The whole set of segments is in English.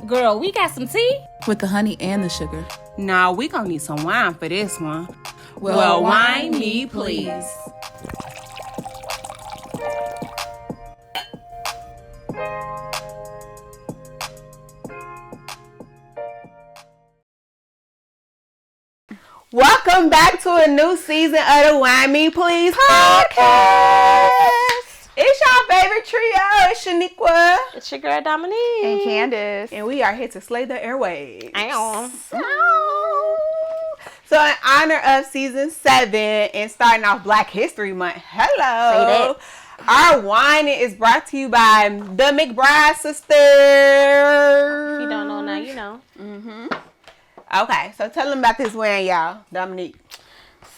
Girl, we got some tea? With the honey and the sugar. Nah, we gonna need some wine for this one. Well, wine me, please. Welcome back to a new season of the Wine Me Please podcast. It's your favorite trio. It's Shaniqua. It's your girl Dominique. And Candace. And we are here to slay the airwaves. Ow. So in honor of season 7 and starting off Black History Month, hello. Our wine is brought to you by the McBride sisters. If you don't know now, you know. Okay, so tell them about this wine, y'all. Dominique.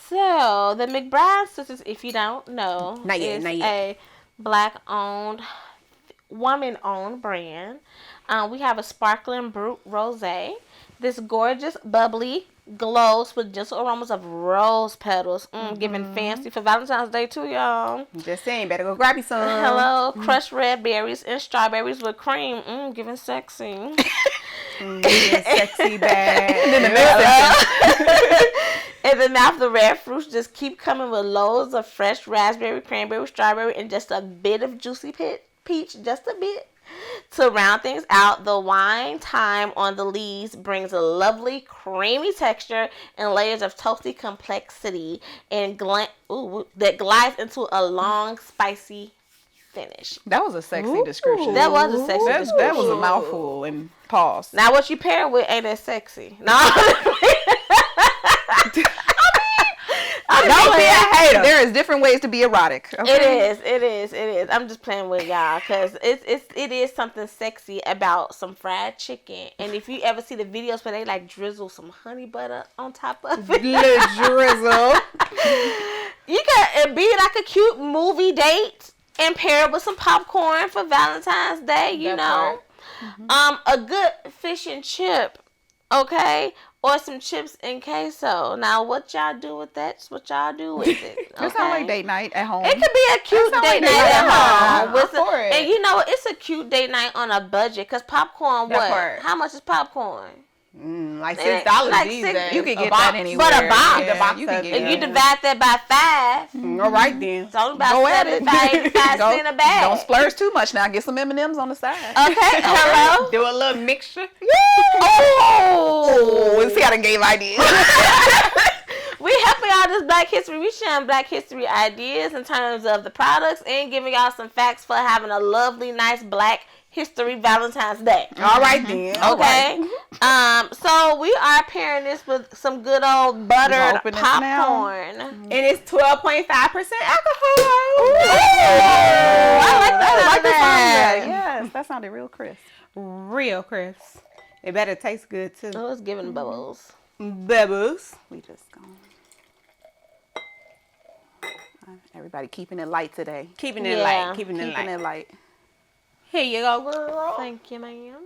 So, the McBride Sisters, if you don't know, Not yet, is not yet. a Black-owned, woman-owned brand. We have a sparkling brut rosé. This gorgeous, bubbly, glows with gentle aromas of rose petals. Giving fancy for Valentine's Day too, y'all. Just saying, better go grab you some. Hello, crushed red berries and strawberries with cream. Giving sexy. Sexy bag. In the mouth, the red fruits just keep coming with loads of fresh raspberry, cranberry, strawberry, and just a bit of juicy peach, just a bit. To round things out, the wine thyme on the leaves brings a lovely creamy texture and layers of toasty complexity and that glides into a long, spicy finish. That was a sexy description. That was a sexy description. That was a mouthful and pause. Now, what you pair it with ain't that sexy. No. Don't be a hater. There is different ways to be erotic. Okay? It is. I'm just playing with y'all because it is something sexy about some fried chicken. And if you ever see the videos where they like drizzle some honey butter on top of it, Little drizzle. you can be like a cute movie date and pair it with some popcorn for Valentine's Day. You know, a good fish and chip, okay. Or some chips and queso. Now, what y'all do with that? That's what y'all do with it. Okay? It sounds like date night at home. It could be a cute date night at home. And you know, it's a cute date night on a budget. Because popcorn, how much is popcorn? Like $6 these days. You can get that anywhere. But a box. Yeah, you can get and you divide that by 5. All right then. It's only about 75 cents a bag. Don't splurge too much now. Get some M&Ms on the side. Okay, hello. Do a little mixture. Oh, see, I done gave ideas. We helping y'all this Black History. We sharing Black History ideas in terms of the products and giving y'all some facts for having a lovely, nice Black History Valentine's Day. All right then. Okay. So we are pairing this with some good old buttered popcorn. And it's 12.5% alcohol. I like that. Yes, that sounded real crisp. Real crisp. It better taste good too. Oh, it's giving bubbles. Bubbles. We just gone. Everybody keeping it light today. Keeping it light. Keeping it light. Here you go, girl. Thank you, ma'am.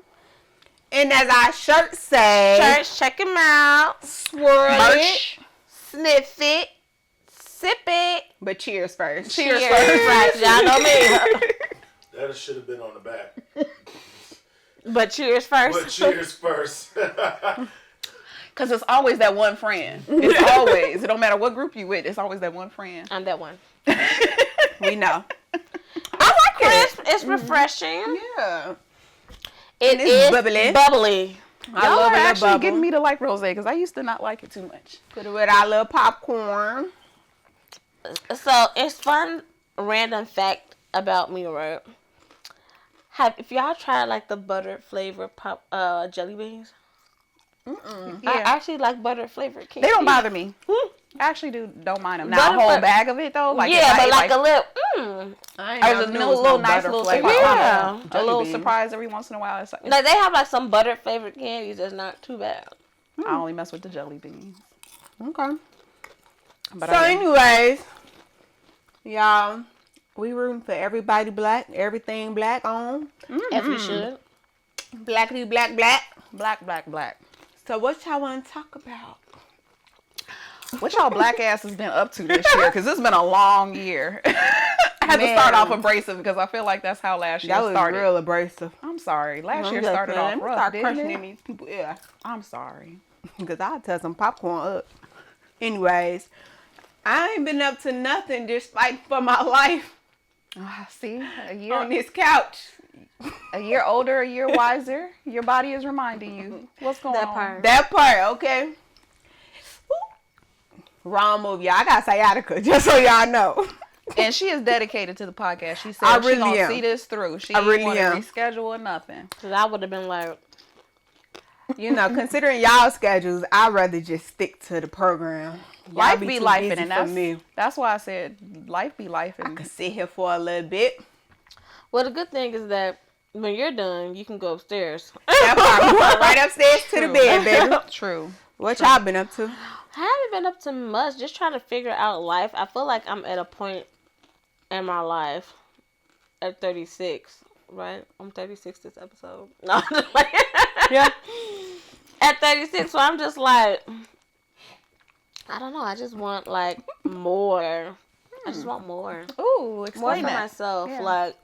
And as our shirt says, Shirts, check them out. swirl it, Sniff it. Sip it. but cheers first. Cheers first. Right, y'all know me. That should have been on the back. But cheers first. But cheers first. Because it's always that one friend. It's always. It don't matter what group you with. It's always that one friend. I'm that one. We know. I like crisp. It's refreshing. Yeah. It it's is bubbly. bubbly. I Y'all love are it. actually getting me to like rosé because I used to not like it too much. Put it with our little popcorn. So it's fun. Random fact about me, right? If y'all tried like the butter flavored jelly beans? I actually like butter flavored candy. They don't bother me. I actually don't mind them. Now a whole bag of it though, like yeah, but like a little. I was a little nice little surprise. Yeah. A little surprise every once in a while. Like they have like some butter flavored candies that's not too bad. I only mess with the jelly beans. Okay. But So anyways, y'all, we rooting for everybody Black, everything Black on. If you should. Blackity black black. black. So what y'all want to talk about? What y'all black ass has been up to this year? Because it's been a long year. had to Man. start off abrasive because I feel like that's how last year That was started. real abrasive. I'm sorry. Last year I'm just started saying, off let me rough, start didn't crushing it? in these people. Yeah, I'm sorry. because I'll tell some popcorn up. Anyways, I ain't been up to nothing, just fighting for my life See, on this couch. a year older, a year wiser. Your body is reminding you what's going on. That part, okay. Wrong move, y'all. I got sciatica, just so y'all know. And she is dedicated to the podcast. She said I she really gonna am. see this through. She I really ain't want to am. reschedule or nothing. Cause I would have been like, You know, considering y'all schedules, I'd rather just stick to the program. Y'all Life be too life, busy and for me. that's why I said life be life. I And could sit here for a little bit. well, the good thing is that when you're done, you can go upstairs. That part, I'm going right upstairs to the bed, baby. true. What y'all been up to? I haven't been up to much. Just trying to figure out life. I feel like I'm at a point in my life at 36, right? I'm 36 this episode. No, I'm just like, Yeah. at 36, so I'm just like, I don't know. I just want like more. I just want more. Ooh, More explain for that. myself. Yeah. Like,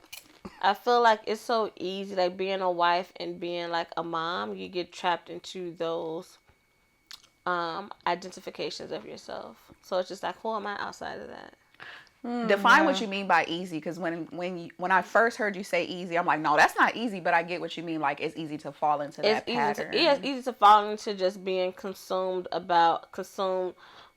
I feel like it's so easy, like being a wife and being like a mom, you get trapped into those identifications of yourself. So it's just like, who am I outside of that? Define what you mean by easy, because when I first heard you say easy, I'm like, no, that's not easy. But I get what you mean. Like, it's easy to fall into that It's pattern. it's easy to fall into just being consumed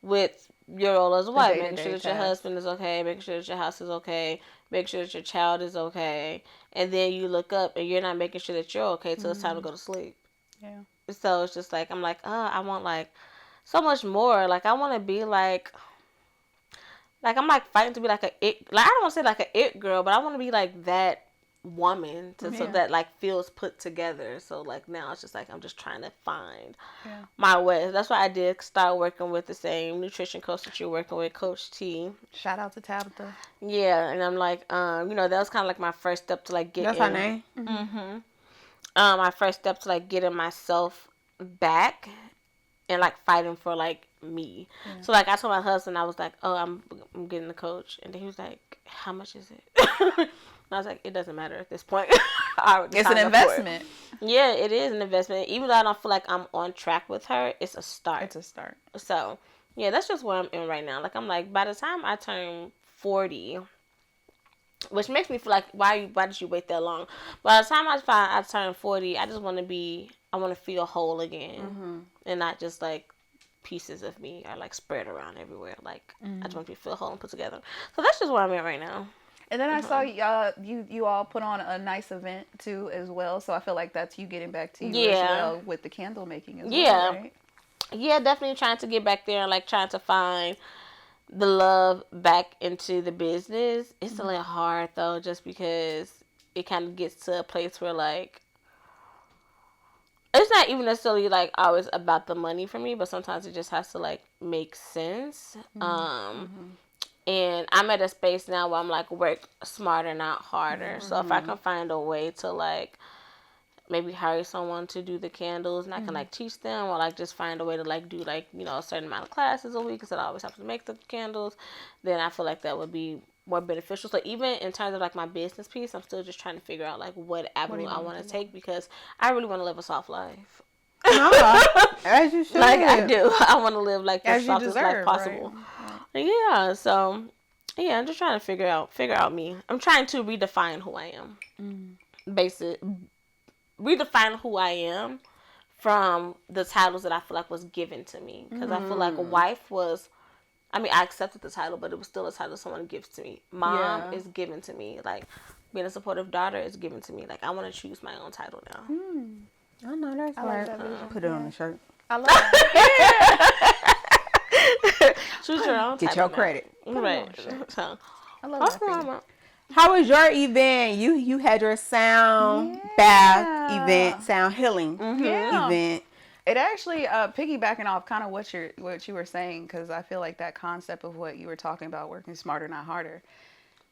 with your role as a wife, making day-to-day sure that your tasks. husband is okay, making sure that your house is okay, making sure that your child is okay, and then you look up and you're not making sure that you're okay till it's time to go to sleep. Yeah. So it's just like, I'm like, I want like so much more. Like, I want to be like I'm like fighting to be like I don't want to say like a it girl, but I want to be like that woman so that like feels put together. So like now it's just like I'm just trying to find my way. That's why I did start working with the same nutrition coach that you're working with, Coach T. Shout out to Tabitha. Yeah, and I'm like, that was kind of like my first step to like get That's her name? my first step to like getting myself back and like fighting for like me. So like I told my husband, I was like, oh, I'm getting a coach, and then he was like, how much is it? And I was like, it doesn't matter at this point. I already It's an signed up for it. investment. Yeah, it is an investment. Even though I don't feel like I'm on track with her, it's a start. It's a start. So yeah, that's just where I'm in right now. Like I'm like, by the time I turn 40, which makes me feel like why did you wait that long? By the time I turn 40, I just want to feel whole again, and not just like pieces of me are like spread around everywhere. Like I just want to feel whole and put together. So that's just where I'm at right now. And then I saw you all put on a nice event too as well. So I feel like that's you getting back to you as well with the candle making as well, right? Yeah, definitely trying to get back there and like trying to find the love back into the business. It's a little hard though, just because it kind of gets to a place where like it's not even necessarily like always about the money for me, but sometimes it just has to like make sense. And I'm at a space now where I'm like, work smarter, not harder. So if I can find a way to like maybe hire someone to do the candles, and I can like teach them, or like just find a way to like do like, a certain amount of classes a week instead of always have to make the candles, then I feel like that would be more beneficial. So even in terms of like my business piece, I'm still just trying to figure out like what avenue I want to take, because I really want to live a soft life. As you should. Like I do. I want to live like the As you softest life deserve, possible. Right? Yeah. So yeah, I'm just trying to figure out me. I'm trying to redefine who I am. Redefine who I am from the titles that I feel like was given to me. Because I feel like a wife was, I accepted the title, but it was still a title someone gives to me. Mom is given to me. Like being a supportive daughter is given to me. Like I want to choose my own title now. I know that's right. Put it on the shirt. I love it. Choose your own Get title your now. credit. Right. So I love that's that where for I'm you. at. How was your event? You had your sound bath event, sound healing event. It actually piggybacking off kind of what you were saying, because I feel like that concept of what you were talking about, working smarter, not harder.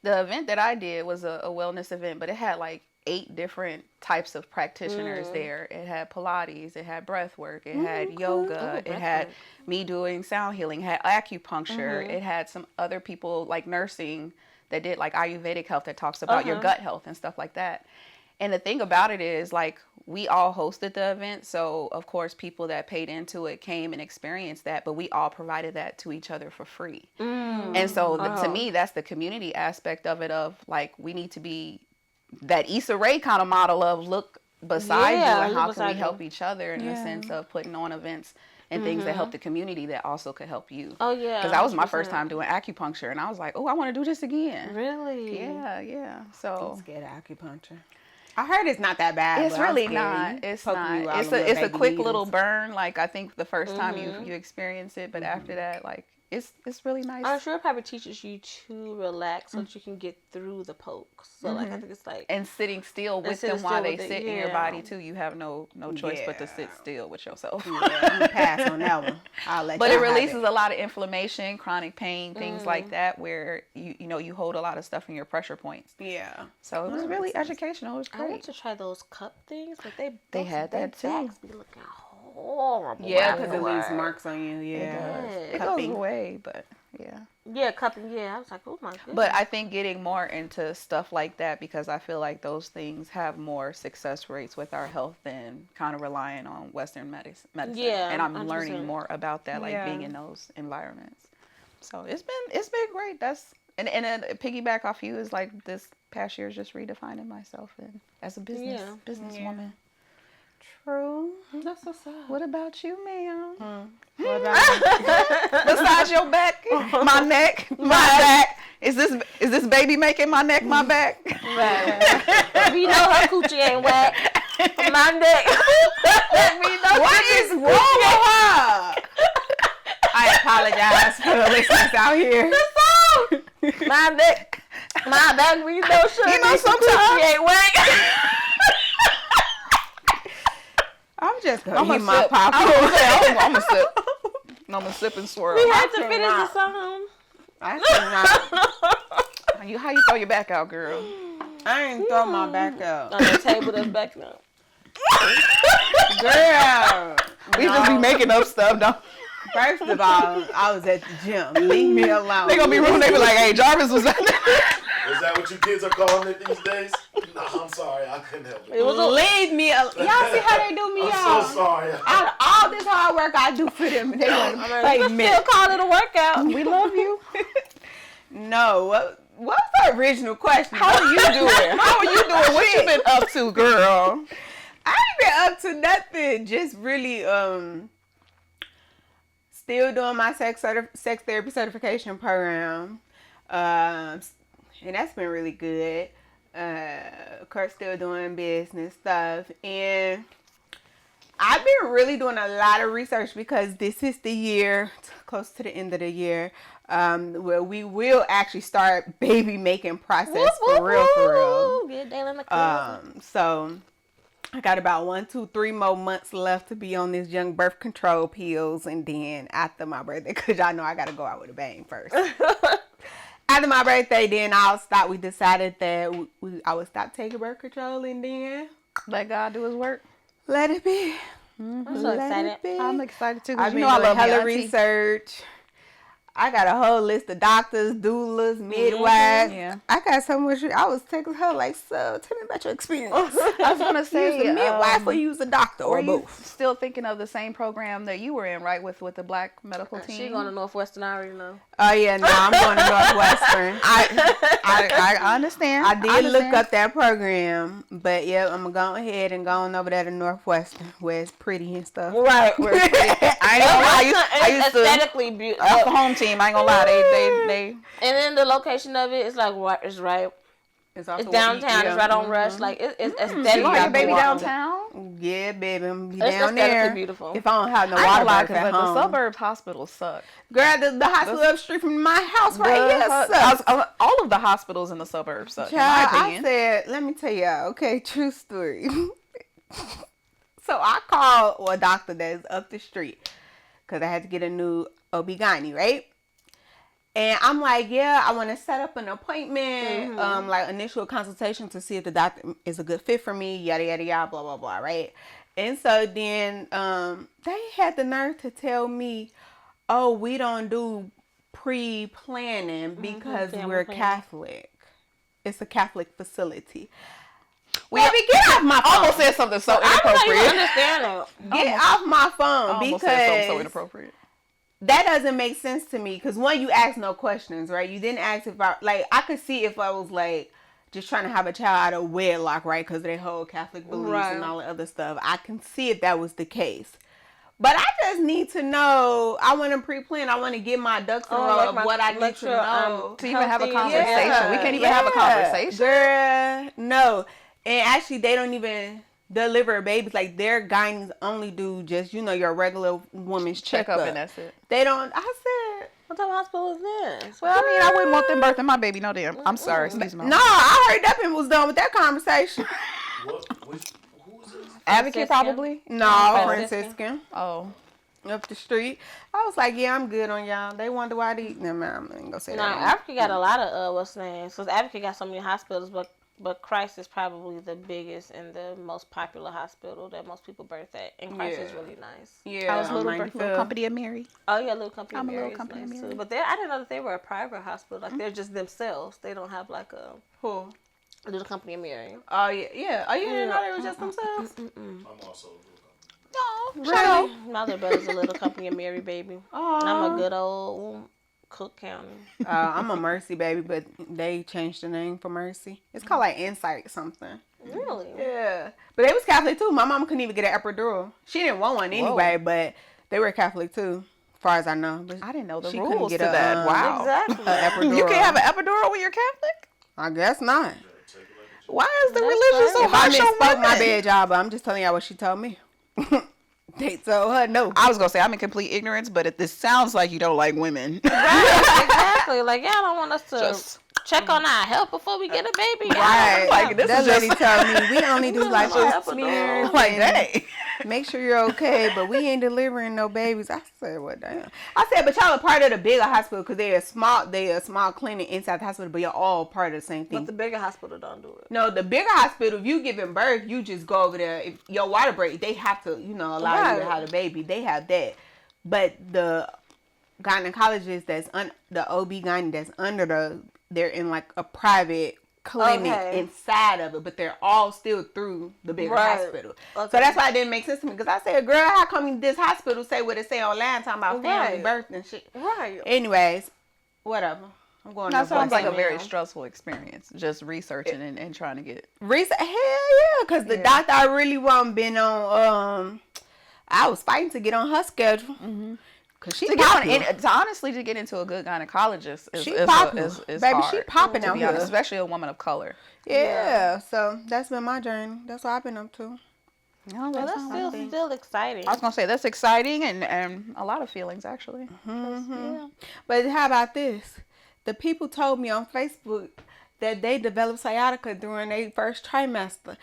The event that I did was a wellness event, but it had like 8 different types of practitioners there. It had Pilates, it had breath work, it had yoga, it had me doing sound healing, it had acupuncture, it had some other people like nursing that did like Ayurvedic health that talks about your gut health and stuff like that. And the thing about it is, like, we all hosted the event. So, of course, people that paid into it came and experienced that. But we all provided that to each other for free. And so, to me, that's the community aspect of it, of, like, we need to be that Issa Rae kind of model of look beside you and how can we help each other in the sense of putting on events and things that help the community that also could help you. Oh, yeah. Because that was my first time doing acupuncture. And I was like, oh, I want to do this again. Really? Yeah. So. I'm scared of acupuncture. I heard it's not that bad. It's really not. It's not. It's a quick little burn. Like, I think the first time you experience it, but after that, like, it's really nice. I'm sure it probably teaches you to relax so that you can get through the pokes. So like I think it's like, and sitting still with them while they sit in your body too. You have no choice but to sit still with yourself. Yeah, I'm gonna pass on that one. I'll let But you it releases a lot of inflammation, chronic pain, things like that, where you hold a lot of stuff in your pressure points. Yeah. So it was really educational. It was I want great. to try those cup things, but they had that too. backs be looking horrible. Yeah, because it leaves marks on you. Yeah. It goes away, but yeah. Yeah, cupping. Yeah, I was like, oh my goodness. But I think getting more into stuff like that, because I feel like those things have more success rates with our health than kind of relying on Western medicine. Yeah, and I'm 100%. learning more about that, like being in those environments. So it's been great. That's and then piggyback off you is like this past year is just redefining myself and as a businesswoman. True. That's what's up. What about you, ma'am? What about Besides your back, my neck, my back. Is this baby making my neck my back? We know her coochie ain't wet. My neck. what is wrong with her? I apologize for the listeners out here. My neck. My back. We know sugar. You know sometimes coochie ain't wet. I'm just gonna I'm eat a my sip. popcorn. I'm a sip. I'm a sip and swirl. We had to finish the song. How you throw your back out, girl? I ain't throw my back out. On the table that's back now. Girl. We just be making up stuff, don't First of all, I was at the gym. Leave me alone. they? Gonna be rude. They be like, hey, Jarvis was back there. Is that what you kids are calling it these days? No, I'm sorry. I couldn't help it. Leave me alone. Y'all see how they do me, y'all? I'm so sorry. Out of all this hard work I do for them, they want to play me. Still call it a workout. We love you. No, what's the original question? How are you doing? How are you doing? What you been up to, girl? I ain't been up to nothing. Just really, still doing my sex therapy certification program. And that's been really good. Of course, still doing business stuff. And I've been really doing a lot of research because this is the year, close to the end of the year, where we will actually start baby making process for real. Get Dale in the club. So I got about 1, 2, 3 more months left to be on this young birth control pills. And then after my birthday, because y'all know I got to go out with a bang first. After my birthday, then I'll stop. We decided that I would stop taking birth control and then Let God do his work. let it be. I'm so excited. I'm excited too. I've You been know I doing love hella your auntie. research. I got a whole list of doctors, doulas, midwives. Yeah. I got so much. I was texting her like, so tell me about your experience. I was gonna say, Use a midwife or use a doctor were or you both. still thinking of the same program that you were in, right? With the Black medical team. She going to Northwestern, I already know. Oh yeah, no, I'm going to Northwestern. I understand. I did look up that program, but yeah, I'm gonna go ahead and go on over there to Northwestern where it's pretty and stuff. Right. I ain't gonna lie. I used to. Aesthetically beautiful. That's the home team. I ain't gonna lie. They And then the location of it is like it's right. It's downtown. It's right on Rush. Like it's aesthetically. You want your baby beautiful. downtown? Yeah, baby, I'm be It's down aesthetically there. beautiful. If I don't have no I ain't water gonna lie, birth at but home. the suburbs hospitals suck. Girl, the hospital up the street from my house right here sucks. All of the hospitals in the suburbs suck, Child, in my I opinion. said, let me tell y'all, okay, true story. So I called a doctor that's up the street because I had to get a new OB-GYN, right? And I'm like, yeah, I want to set up an appointment, like initial consultation to see if the doctor is a good fit for me, yada, yada, yada, blah, blah, blah, right? And so then they had the nerve to tell me, oh, we don't do pre-planning because family we're planning. Catholic. It's a Catholic facility. Baby, get off my phone. Almost said something so I don't even inappropriate. understand it. Get off my phone Almost said something so because inappropriate. that doesn't make sense to me. Because one, you asked no questions, right? You didn't ask if I could see if I was like just trying to have a child out of wedlock, right? Because they hold Catholic beliefs Right. and all the other stuff. I can see if that was the case. But I just need to know. I want to pre-plan. I want to get my ducks in a row of what I need to know. To even have a Healthy, conversation. Yeah, We can't even have a conversation. Girl, no. And actually, they don't even deliver babies. Like, their gynaes only do just, your regular woman's Check checkup. up and that's it. They don't. I said, What type of hospital is this? Well, I mean, I wouldn't want them birthing my baby. No damn. I'm sorry. Excuse me. no, I heard that was done with that conversation. Who is this? Advocate probably. No, Franciscan. Franciscan. Oh. Up the street. I was like, yeah, I'm good on y'all. They wonder why they eat them. I ain't gonna say No, that. Africa got a lot of what's names. Because Africa got so many hospitals, but Christ is probably the biggest and the most popular hospital that most people birth at. And Christ is Yeah. really nice. Yeah, I was on little 95th. company of Mary. Oh yeah, Little Company. I'm of a Little Mary is Company of nice, Mary. too. But I didn't know that they were a private hospital. Like they're just themselves. They don't have like a Who? Little Company of Mary. Oh, yeah. Yeah. Oh, you didn't know they was just themselves? I'm also a little Really? My little brother's a Little Company of Mary baby. Oh. I'm a good old Cook County. I'm a Mercy baby, but they changed the name for Mercy. It's called like Insight something. Really? Yeah. But they was Catholic too. My mom couldn't even get an epidural. She didn't want one anyway, but they were Catholic too, as far as I know. But I didn't know the she couldn't rules to get a, that. Wow. Exactly. a epidural. You can't have an epidural when you're Catholic? I guess not. Why is the That's religion so crazy. If I harsh on misspoke, my women? bad, y'all, but I'm just telling y'all what she told me. They told her no. I was gonna say I'm in complete ignorance, but this sounds like you don't like women. Right, exactly. Like y'all don't want us to Just- check on our health before we get a baby. Y'all Right. don't Like, this that is lady just- told me we only do like Just pap smears. like, and dang. Make sure you're okay, but we ain't delivering no babies. I said, what damn? I said, but y'all are part of the bigger hospital because they're a small clinic inside the hospital, but you're all part of the same thing. But the bigger hospital don't do it. No, the bigger hospital, if you giving birth, you just go over there. If your water break, they have to, allow you to Right. have the baby. They have that. But the gynecologist the OB-GYN that's under they're in like a private clinic Okay. inside of it, but they're all still through the bigger Right. hospital. Okay. So that's why it didn't make sense to me. Because I said, girl, how come this hospital say what it say online talking about family Right. birth and shit? Right. Anyways, whatever. I'm going That to sounds like a voice very mail. stressful experience, just researching and trying to get. Hell yeah, because the doctor I really wasn't been on. I was fighting to get on her schedule because she To get on, popular. honestly, to get into a good gynecologist is, She is, popular. is Baby, hard, she popping to out be honest, here. especially a woman of color. Yeah, so that's been my journey. That's what I've been up to. No, Well, that's still exciting. I was gonna say that's exciting and a lot of feelings actually. Mm-hmm. But how about this? The people told me on Facebook that they developed sciatica during their first trimester.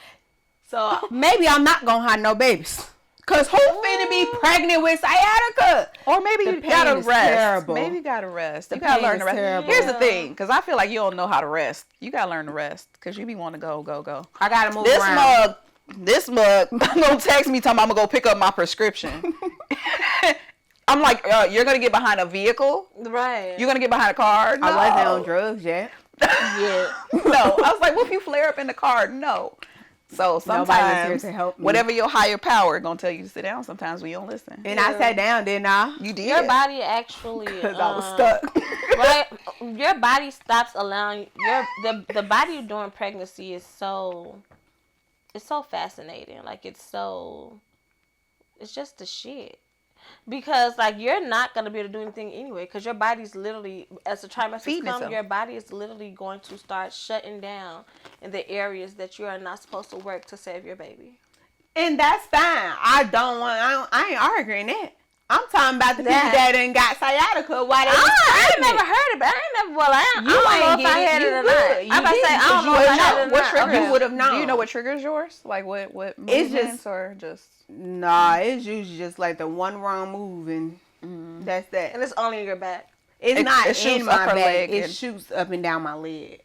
So maybe I'm not gonna have no babies. Cause who finna be pregnant with sciatica? Or maybe The you pain gotta is rest. terrible. Maybe you gotta rest. The You gotta pain learn is to rest. terrible. Here's the thing, because I feel like you don't know how to rest. You gotta learn to rest, because you be wanting to go. I gotta move around. This mug gonna text me talking I'm gonna go pick up my prescription. I'm like, you're gonna get behind a vehicle? Right. You're gonna get behind a car? No. I wasn't on drugs yet. Yeah. No. I was like, what if you flare up in the car? No. So Nobody was sometimes, here to help me. whatever your higher power gonna tell you to sit down, sometimes we don't listen. And I sat down, didn't I? You did. Your body actually. Because I was stuck. Right. Your body stops allowing the body during pregnancy is so. It's so fascinating. Like it's just the shit. Because like you're not gonna be able to do anything anyway. Because your body's literally, as the trimester Feeding comes, itself. your body is literally going to start shutting down in the areas that you are not supposed to work to save your baby. And that's fine. I ain't arguing that. I'm talking about the people that done got sciatica while they was I ain't pregnant. never heard about it. I ain't never. Well, I don't You ain't know if I get it. had You it or good. not. You I'm about to say didn't, I don't 'cause know you if I would had know. it or What not. triggers Okay. would have known. Do you know what triggers yours? Like what It's movements just- or just Nah, it's usually just like the one wrong move and that's that. And it's only in your back. It's It- not it shoots in my up her back. leg It and- shoots up and down my leg.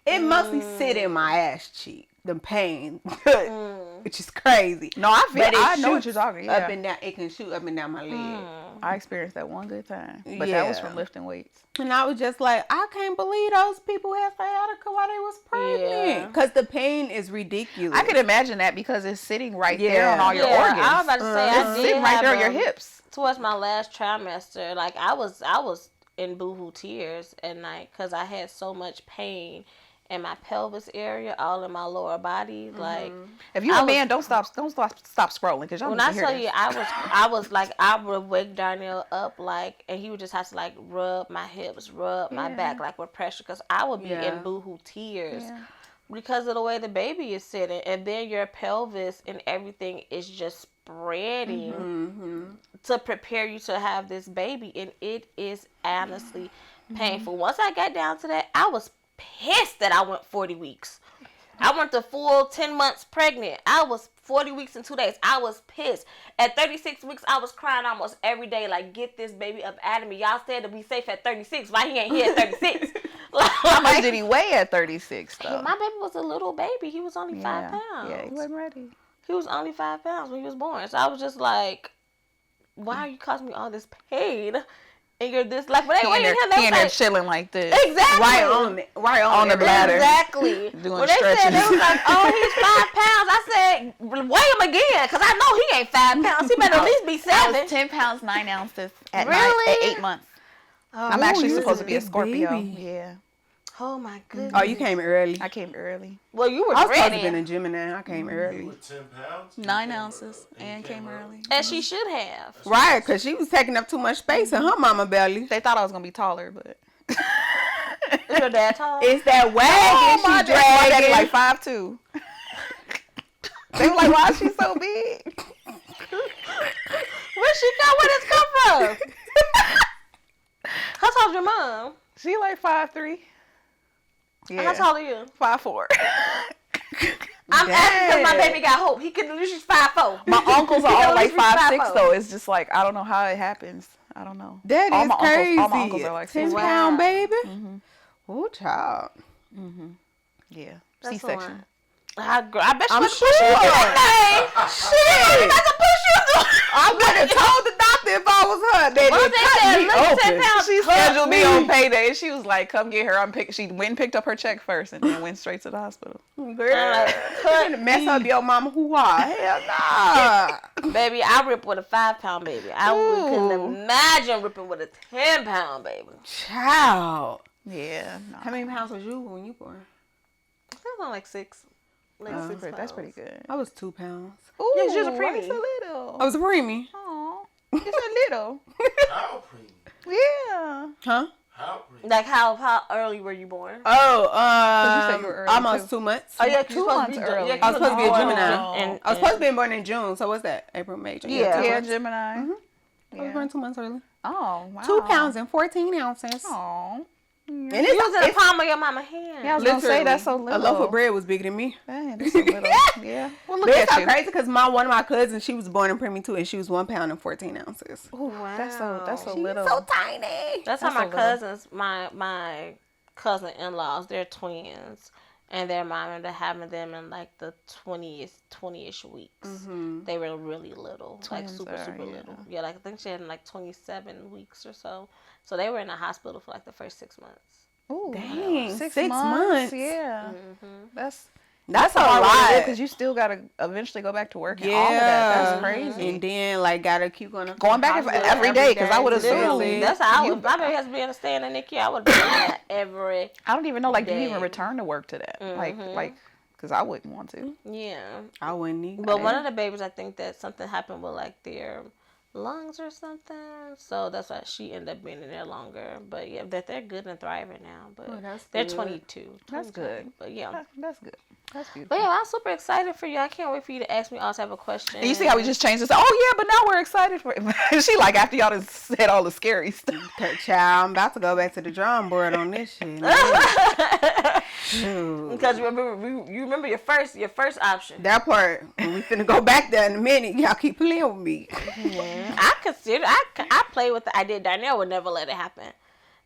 It mostly sit in my ass cheek. The pain. which is crazy. No, I feel. But it I know what shoots you're talking. Up Yeah, and down. It can shoot up and down my leg. I experienced that one good time, but that was Yeah. from lifting weights. And I was just like, I can't believe those people had sciatica while they was Yeah. pregnant. Because the pain is ridiculous. I could imagine that because it's sitting right there Yeah. on all your Yeah, organs. I was about to say, I It's did sitting right have there on your a- hips. Towards my last trimester, like I was in boohoo tears at night because I had so much pain in my pelvis area, all in my lower body. Like If you're I a was- man, don't stop scrolling because y'all when need to I hear tell this. you, I was like, I would wake Darnell up like, and he would just have to like rub my hips, rub my back like with pressure because I would be Yeah. in boohoo tears. Because of the way the baby is sitting, and then your pelvis and everything is just spreading to prepare you to have this baby, and it is honestly painful. Once I got down to that, I was pissed that I went 40 weeks. I went the full 10 months pregnant. I was 40 weeks and 2 days. I was pissed. At 36 weeks, I was crying almost every day, like, get this baby up out of me. Y'all said to be safe at 36. Why he ain't here at 36? How much did he weigh at 36 though? My baby was a little baby. He was only 5 pounds. Yeah, he wasn't ready. He was only 5 pounds when he was born. So I was just like, why are you causing me all this pain? And you're this, like, but they He in waiting there, here. he They in there was chilling like this. like, exactly. Right on the bladder. Exactly. Doing When they said, they stretches. was like, oh, he's 5 pounds. I said, weigh him again, because I know he ain't 5 pounds. He better at least be 7. 10 pounds 9 ounces at Really? 8 months. I'm actually supposed to be a Scorpio. baby. Yeah, Oh, my goodness. Oh, you came early. I came early. Well, you were I was supposed to have ready. been a Gemini. I came You early. were 10 pounds? 9 ounces and came early. And she should have. Right, because she was taking up too much space in her mama belly. They thought I was gonna be taller, but Is your dad tall? It's that oh, wagon my she daddy dragging. like 5'2". They were like, "Why is she so big?" Where she come? Where this come from? How tall is your mom? She like 5'3". How Yeah, tall are you? 5'4". I'm asking because my baby got hope. He can lose 5'4". My uncles are He all can like lose 5'4". 5'6" though. It's just like I don't know how it happens. I don't know. That all is my crazy. All my uncles are like 10 6'1". pound baby. Oh, child. Yeah, That's C-section. I bet you I'm was pushing sure. you that day. Shit. That's a push you through. I would have told the doctor if I was her. They What didn't they cut said, me look, 10 open. pounds. She Cut scheduled me me. on payday. She was like, "Come get her." She went and picked up her check first, and then went straight to the hospital. Girl, couldn't mess up your mama hoo-ha. Hell nah. Baby, I rip with a 5 pound baby. I couldn't imagine ripping with a 10 pound baby. Child. Yeah, no. How many pounds was you when you born? I think it was like 6. Like 6 That's pounds. pretty good. I was 2 pounds. Ooh, Yeah, she was a preemie. that's a little. I was a preemie. Aw, it's a little. How preemie? Yeah. Huh? How preemie? Like how early were you born? Oh, you said you were early, almost too. 2 months. Oh yeah, 2 months early. I was supposed to be a Gemini. And, I was supposed to be born in June, so what's that? April, May, June. Yeah. 2 Yeah, months. Gemini. I was Yeah. born 2 months early. Oh, wow. 2 pounds and 14 ounces. Aw. And you was in the palm of your mama's hand. Yeah, I was gonna say that's so little. A loaf of bread was bigger than me. Man, that's so little. Yeah. Well, look But it's at so you. crazy because one of my cousins, she was born in preemie too, and she was 1 pound and 14 ounces. Ooh, that's so She's little. so tiny. That's how That's my a little. cousins, my cousin-in-laws, they're twins, and their mom ended up having them in like the 20-ish weeks. They were really little, like Twins super are, yeah. little. Yeah, like I think she had like 27 weeks or so. So they were in the hospital for like the first 6 months. Ooh, Dang, 6 6 months. Yeah, that's That's a hard lot. because you still gotta eventually go back to work and all of that. That's crazy. And then like gotta keep going Going back every day, 'cause I would assume- literally. That's how I would. My baby has to be in a stay in the NICU. I would be doing that every. I don't even know, like, do you even Day. return to work to that? Like, because I wouldn't want to. Yeah. I wouldn't either. But one of the babies, I think that something happened with like their lungs or something. So that's why she ended up being in there longer. But yeah, they're good and thriving now. But Oh, that's they're good. That's 22. 22. good. But yeah. That's good. That's beautiful. But yeah, I'm super excited for you. I can't wait for you to ask me all type of questions. And you see how we just changed this? Oh yeah, but now we're excited for it. She like, after y'all done said all the scary stuff. Child, I'm about to go back to the drawing board on this shit. Shoot. Because you remember your first option. That part, when we finna go back there in a minute, y'all keep playing with me. I play with the idea. Darnell would never let it happen.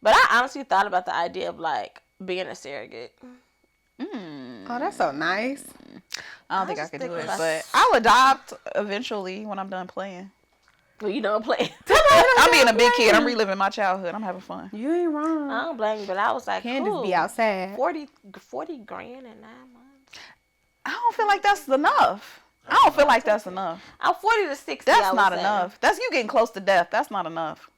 But I honestly thought about the idea of like being a surrogate. Oh, that's so nice. I don't think I just could think do it, about- but I'll adopt eventually when I'm done playing. Well, you know, playing. I'm being a big kid. I'm reliving my childhood. I'm having fun. You ain't wrong. I don't blame you, but I was like, Candace cool. be outside. 40 grand in 9 months. I don't feel like that's enough. I don't feel like that's enough. I'm 40 to 60. I That's would not say. enough. That's you getting close to death. That's not enough.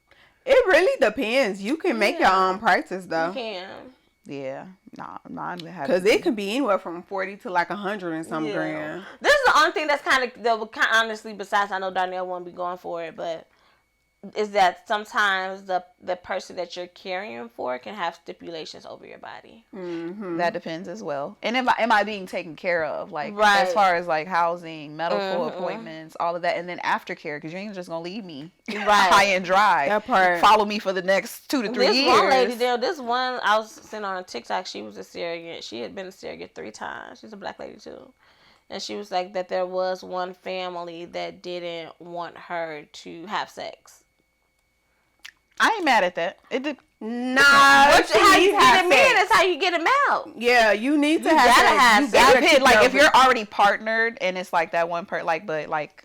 It really depends. You can make your own prices You though, can. Yeah, nah, mine would have. because to it be. can be anywhere from 40 to like 100 and some Yeah. grand. This is the only thing that's that would honestly, besides I know Darnell won't be going for it, but is that sometimes the person that you're caring for can have stipulations over your body. That depends as well. And am I being taken care of? Like Right. as far as like housing, medical appointments, all of that, and then aftercare, because you ain't just gonna leave me Right. high and dry. That part. Follow me for the next 2 to 3 This years. one lady there, I was seeing on TikTok, she was a surrogate. She had been a surrogate 3 times. She's a black lady too. And she was like that there was one family that didn't want her to have sex. I ain't mad at that. Nah, But she how you needs to have get him in sex. is how you get him out. Yeah, you need to You have gotta sex. have You sex. gotta Depend, keep like your- if you're already partnered and it's like that one part, like but like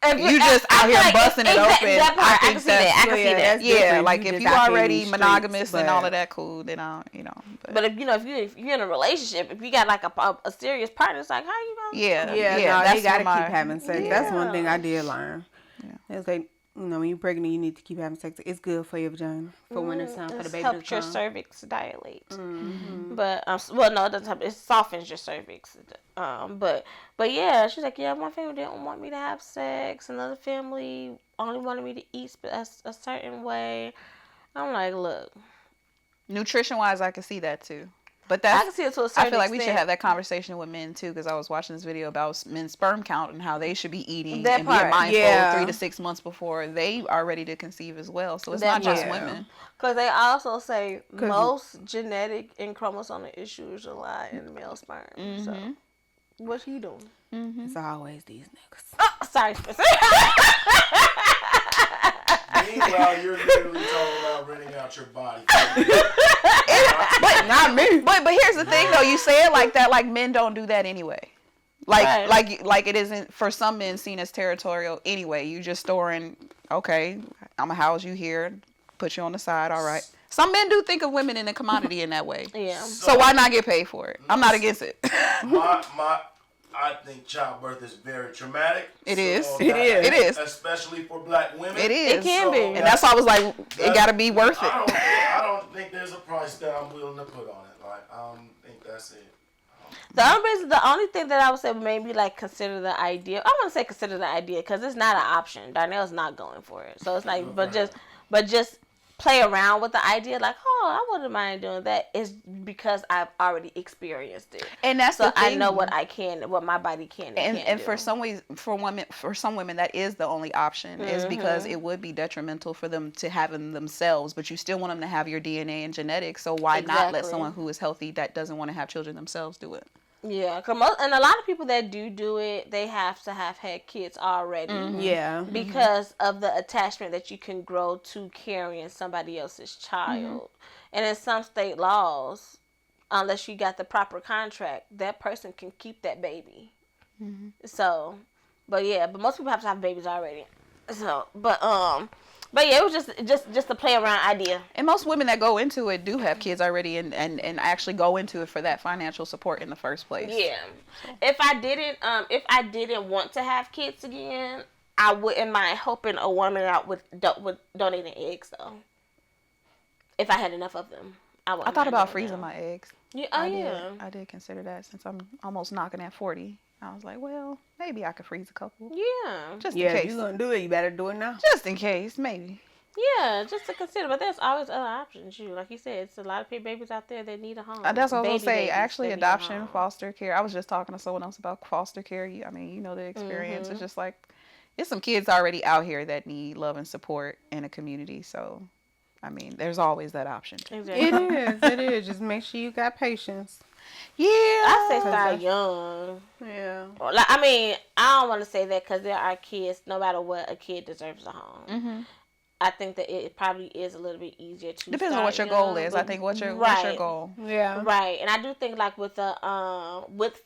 If you just I out feel here like busting it exact- open. That part, I think can see that. I that's- can see yeah, that. that's Yeah, different. like You if just you out there in already these streets, monogamous and all but- of that, cool. Then I, But if if you're in a relationship, if you got like a serious partner, it's like how you gonna? yeah, Yeah, no, that's you gotta what keep having sex. That's one thing Yeah. I did learn. It's like, you know, when you're pregnant, you need to keep having sex. It's good for your vagina, for when it's time for the It baby helps to your come. cervix dilate. But well, no, it doesn't help. It softens your cervix. But yeah, she's like, yeah, my family didn't want me to have sex. Another family only wanted me to eat a certain way. I'm like, look, nutrition wise, I can see that too. But I that's can see it to a certain I feel like we should extent. have that conversation with men too, because I was watching this video about men's sperm count and how they should be eating That and part, being mindful yeah. 3 to 6 months before they are ready to conceive as well. So it's That not just part. women. Because they also say most genetic and chromosomal issues lie in the male sperm. So, what's he doing? It's always these niggas. Oh, sorry, Spencer. Meanwhile, you're literally talking about renting out your body. But not me. But here's the thing though, you say it like that, like men don't do that anyway. Right. Like it isn't for some men seen as territorial anyway. You just storing, okay, I'ma house you here, put you on the side, all right. Some men do think of women in a commodity in that way. Yeah. So why not get paid for it? I'm not against it. I think childbirth is very traumatic. It is. It is. Especially for black women. It is. It can be. And that's why I was like, it gotta be worth it. I don't think there's a price that I'm willing to put on it. Like, I don't think that's it. The only thing that I would say maybe like consider the idea. I wouldn't say consider the idea because it's not an option. Darnell's not going for it, so it's like, but just play around with the idea. Like, oh, I wouldn't mind doing that. Is because I've already experienced it, And that's so the thing. I know what my body can and can't And do. for some women, that is the only option, is because it would be detrimental for them to have them themselves, but you still want them to have your DNA and genetics. So why not let Exactly. someone who is healthy that doesn't want to have children themselves do it? Yeah, and a lot of people that do it, they have to have had kids already. Yeah. Because of the attachment that you can grow to carrying somebody else's child. And in some state laws, unless you got the proper contract, that person can keep that baby. So, but most people have to have babies already. So, but yeah, it was just a play around idea. And most women that go into it do have kids already and actually go into it for that financial support in the first place. Yeah. If I didn't want to have kids again, I wouldn't mind helping a woman out with donating eggs though. If I had enough of them, I thought about freezing my eggs. Yeah, I did consider that since I'm almost knocking at 40. I was like, well, maybe I could freeze a couple. Yeah. Just Yeah, in if case. you gonna do it, you better do it now. Just in case, maybe. Yeah, just to consider. But there's always other options. Like you said, it's a lot of babies out there that need a home. That's what I was going to Baby say. babies Actually, that need a adoption, home. foster care. I was just talking to someone else about foster care. I mean, you know the experience. It's just like, there's some kids already out here that need love and support in a community. So, I mean, there's always that option. Exactly. It is. Just make sure you got patience. Yeah. I say start young. Yeah. Like, I mean, I don't want to say that because there are kids. No matter what, a kid deserves a home. I think that it probably is a little bit easier to Depends on what your start goal young, is. but- I think what's your Right. goal. Yeah. Right, and I do think like with the with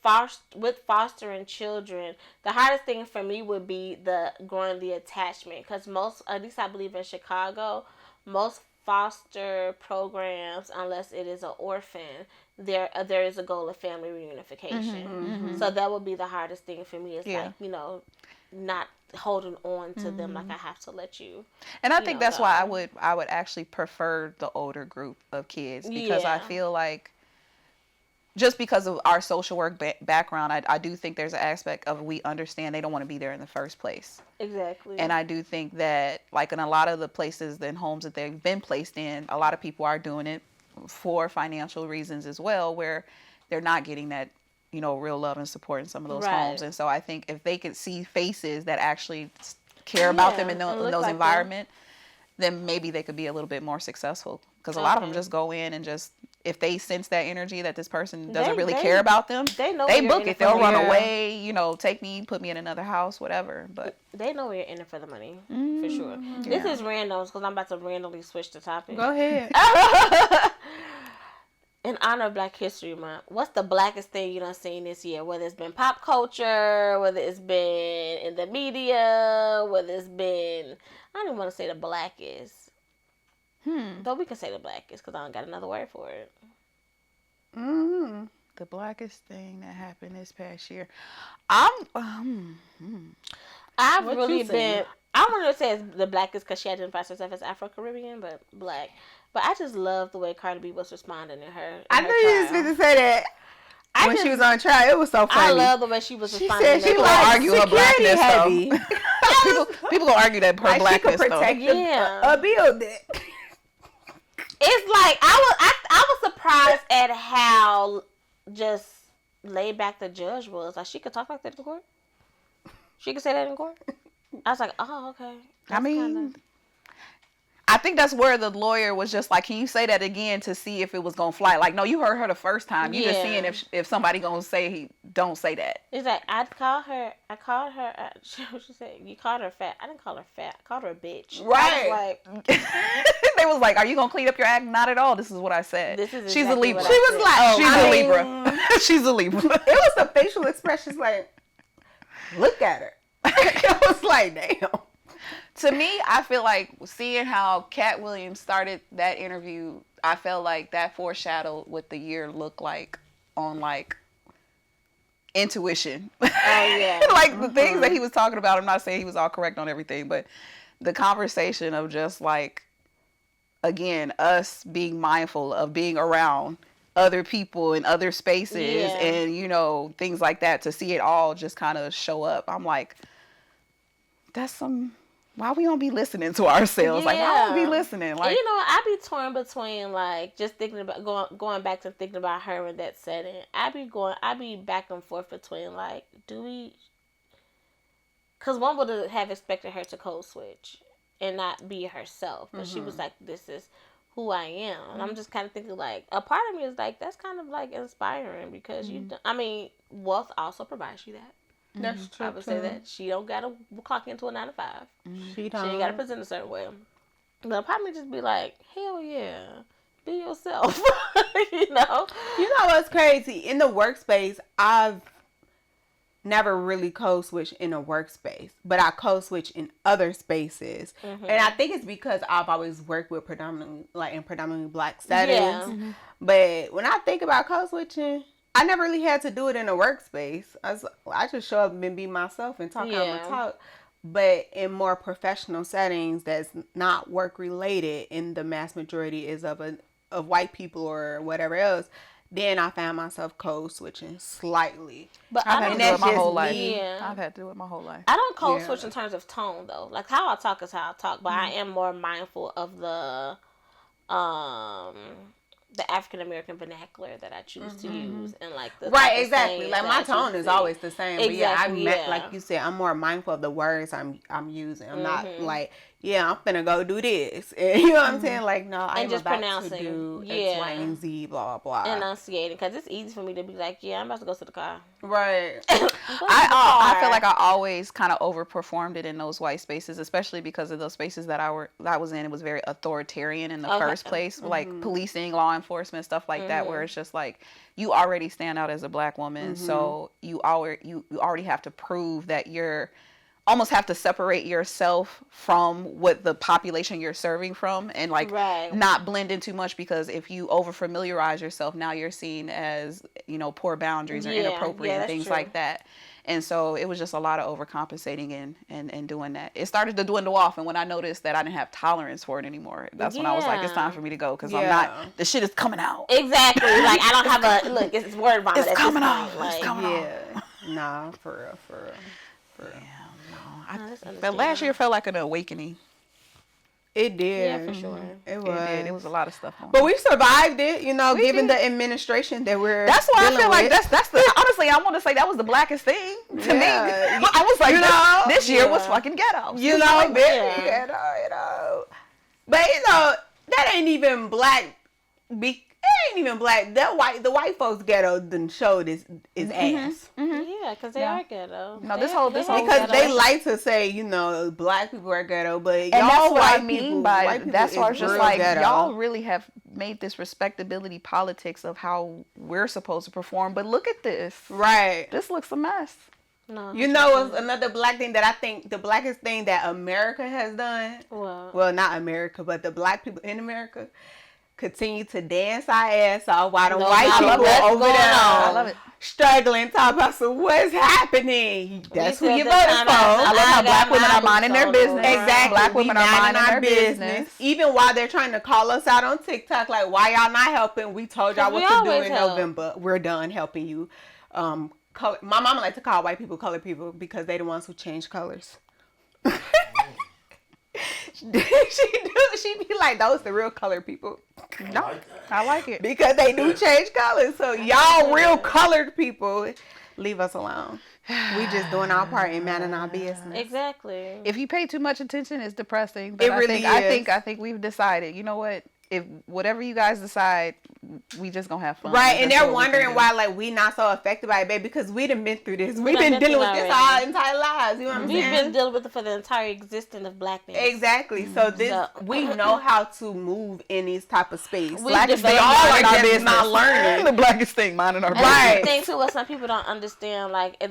fostering children, the hardest thing for me would be the growing the attachment, because most, at least I believe in Chicago, most foster programs, unless it is an orphan, there is a goal of family reunification. So that would be the hardest thing for me. Is Yeah. like, you know, not holding on to them like I have to let you. And I you think know, that's why go. I would actually prefer the older group of kids, because I Yeah. feel like just because of our social work background, I do think there's an aspect of we understand they don't want to be there in the first place. Exactly. And I do think that, like, in a lot of the places and homes that they've been placed in, a lot of people are doing it for financial reasons as well, where they're not getting that, you know, real love and support in some of those Right. homes. And so I think if they could see faces that actually care about them in, and in look those like them. environments, then maybe they could be a little bit more successful. Because a lot of them Okay. just go in and just, if they sense that energy that this person doesn't really they- care about them, they know they you're book in it. it for They'll run money. away, you know, take me, put me in another house, whatever. But They know you're in it for the money, for sure. This is randoms, because I'm about to randomly switch the topic. Go ahead. In honor of Black History Month, what's the blackest thing you done seen this year? Whether it's been pop culture, whether it's been in the media, whether it's been, I don't even want to say the blackest. Though we can say the blackest, because I don't got another word for it. Mm-hmm. the blackest thing that happened this past year, I've What really you been. saying? I want to say it's the blackest because she identifies herself as Afro-Caribbean, but black. But I just love the way Cardi B was responding in her. I knew you was going to say that. When she was on trial, it was so funny. I love the way she was She responding. said in she that People like gonna argue her security blackness, though. heavy. people gonna argue that her Like she could blackness though. protect Yeah. a building. It's like I was surprised at how just laid back the judge was. Like, she could talk like that in court. She could say that in court. I was like, oh, okay. I mean, I think that's where the lawyer was just like, can you say that again to see if it was gonna fly? Like, no, you heard her the first time. You just Yeah. seeing if somebody gonna say don't say that. it's like I called her. She said you called her fat. I didn't call her fat. I called her a bitch. Right. I was like, They was like, are you gonna clean up your act? Not at all. This is what I said. This is She's a exactly Libra. what I She was like, She's I a mean, Libra. She's a Libra. It was the facial expressions like, look at her. I was like, damn. To me, I feel like seeing how Cat Williams started that interview, I felt like that foreshadowed what the year looked like on like intuition. oh yeah. Like the things that he was talking about, I'm not saying he was all correct on everything, but the conversation of just like, again, us being mindful of being around other people in other spaces Yeah. and, you know, things like that, to see it all just kind of show up. I'm like, why we don't be listening to ourselves? Like, why don't we be Yeah. listening? Like, You know, I be torn between like just thinking about going back to thinking about her in that setting. I be back and forth between like, do we? Because one would have expected her to code switch and not be herself, but she was like, "This is who I am," and I'm just kind of thinking like, a part of me is like, that's kind of like inspiring because I mean, wealth also provides you that. That's true. I would say that she don't gotta clock into a 9 to 5. She She don't. ain't gotta present a certain way. But probably just be like, hell yeah, be yourself. You know? You know what's crazy? In the workspace, I've never really code switched in a workspace, but I code switch in other spaces. And I think it's because I've always worked with predominantly black settings. Yeah. But when I think about code switching, I never really had to do it in a workspace. I just show up and be myself and talk how I'm Yeah. gonna talk. But in more professional settings that's not work related, and the mass majority is of white people or whatever else, then I found myself code switching slightly. But I've I had to don't do it that's my just whole life. me. Yeah. I've had to do it my whole life. I don't code Yeah. switch in terms of tone though. Like how I talk is how I talk, but I am more mindful of the African American vernacular that I choose to use, and like the type Right, of exactly. sayings Like that my I choose tone to is say. always the same. But yeah, Exactly, yeah. like you said, I'm more mindful of the words I'm using. I'm not like yeah, I'm finna go do this. And you know what I'm saying? Like, no, I'm just about to pronouncing. do X, Yeah. Y, and Z, blah, blah. Enunciating, because it's easy for me to be like, yeah, I'm about to go to the car. Right. I feel like I always kind of overperformed it in those white spaces, especially because of those spaces that I was in. It was very authoritarian in the first place, like policing, law enforcement, stuff like that, where it's just like you already stand out as a black woman, so you already have to prove that you're almost have to separate yourself from what the population you're serving from, and like not blend in too much, because if you over familiarize yourself, now you're seen as, you know, poor boundaries or inappropriate and things like that. And so it was just a lot of overcompensating and doing that. It started to dwindle off, and when I noticed that I didn't have tolerance for it anymore, that's when I was like, it's time for me to go, because I'm not, the shit is coming out. Exactly. Like, I don't have a, look, it's word vomit. It's coming out. Like, it's coming out. Nah, for real. But last year felt like an awakening. It did. Yeah, for sure. It was. It did. It was a lot of stuff on. But we survived it, you know, given did. the administration that we're That's why I dealing feel like with. that's the honestly, I want to say that was the blackest thing to me. I was like, You know, this year was fucking ghetto. You know, very ghetto, you know. But you know, that ain't even black. It ain't even black. The white folks ghetto done showed his ass. Yeah, because they are ghetto. No, this whole Because ghetto. they like to say, you know, black people are ghetto, but And y'all that's what white I mean people, by white people that's why is it's just real like ghetto. y'all really have made this respectability politics of how we're supposed to perform. But look at this. Right. This looks a mess. No. You know what's another black thing that I think the blackest thing that America has done? Well, not America, but the black people in America continue to dance our ass off while the white people over there I love it. struggling, talking about, so what's happening? That's who you voted for. I love how black women are minding their business. Exactly. Black women are minding their business. Even while they're trying to call us out on TikTok, like, why y'all not helping? We told y'all what to do in November. We're done helping you. My mama like to call white people colored people because they the ones who change colors. She be like, those the real colored people. No, I like it. Because they do change colors. So y'all real colored people, leave us alone. We just doing our part in minding our business. Exactly. If you pay too much attention, it's depressing. But It really is. I think we've decided, you know what? If whatever you guys decide, we just gonna have fun. Right, and That's they're what we can wondering do. why like we not so affected by it, babe, because we done been through this. We've been dealing with this our entire lives. You know what I'm We've saying? been dealing with it for the entire existence of blackness. Exactly. So we know how to move in these type of space. Blackest thing, all are just not learning. The blackest thing, minding our And business. that's the thing too, what some people don't understand, like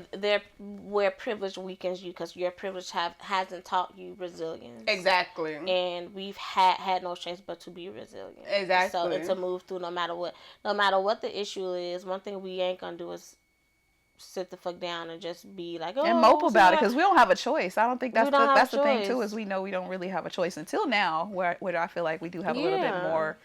where privilege weakens you, because your privilege hasn't taught you resilience. Exactly. And we've had no choice but to be resilient. Exactly. So and to move through no matter what the issue is. One thing we ain't gonna do is sit the fuck down and just be like, oh, and mope about it, because we don't have a choice. I don't think that's that's the thing too, is we know we don't really have a choice until now, where I feel like we do have a little bit more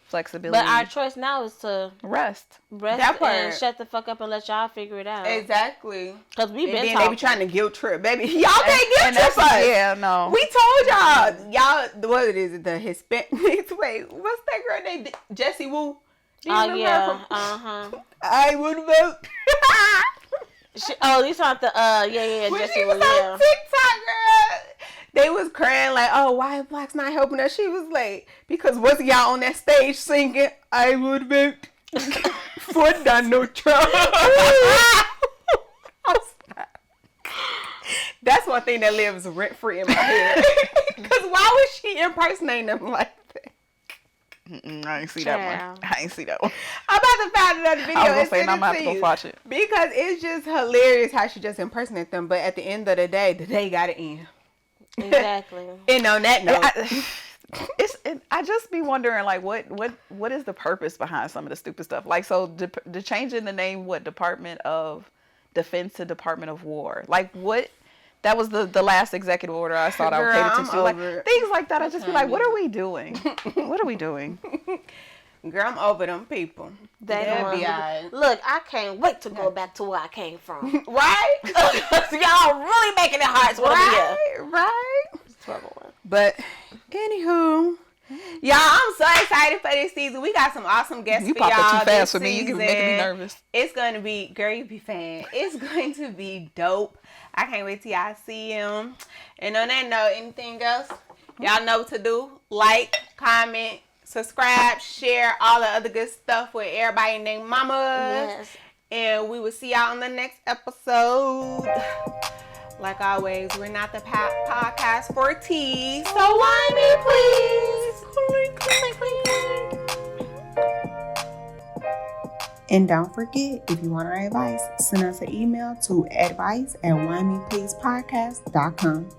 flexibility. But our choice now is to rest That part. and shut the fuck up and let y'all figure it out. Exactly. Because we've been And then talking. they be trying to guilt trip, baby. Y'all can't guilt trip us. Yeah, no. We told y'all, what is it, the Hispanics? Wait, what's that girl named? Jessie Wu? Do you remember her from- I would vote. You saw the When Jessie she was Wu, yeah. on TikTok, girl, they was crying like, oh, why blacks not helping us? She was like, because wasn't y'all on that stage singing, I would vote for Donald Trump. That's one thing that lives rent free in my head. Because why would she impersonate them like that? I ain't see that one. I'm about to find another video. I was gonna say, and I'm send about it to go you. watch it. Because it's just hilarious how she just impersonates them. But at the end of the day got to end. Exactly. And on that note, I just be wondering, like, what is the purpose behind some of the stupid stuff? Like, so the change in the name, Department of Defense to Department of War? Like, what? That was the last executive order I saw that I paid attention to. Like, things like that, I just be like, what are we doing? What are we doing? girl, I'm over them people. They'll be alright. Look, I can't wait to go back to where I came from. Right? Y'all really making it hard to Right. But anywho, y'all, I'm so excited for this season. We got some awesome guests You for y'all. popped up too fast this for me. You season. making me nervous. It's going to be, girl, you be fan. It's going to be dope. I can't wait till y'all see him. And on that note, anything else Y'all know what to do. Like, comment, subscribe, share, all the other good stuff with everybody and their mamas. Yes. And we will see y'all on the next episode. Like always, we're not the podcast for tea. So why me, please? Clink, clink, clink, clink. And don't forget, if you want our advice, send us an email to advice@whinepleasepodcast.com.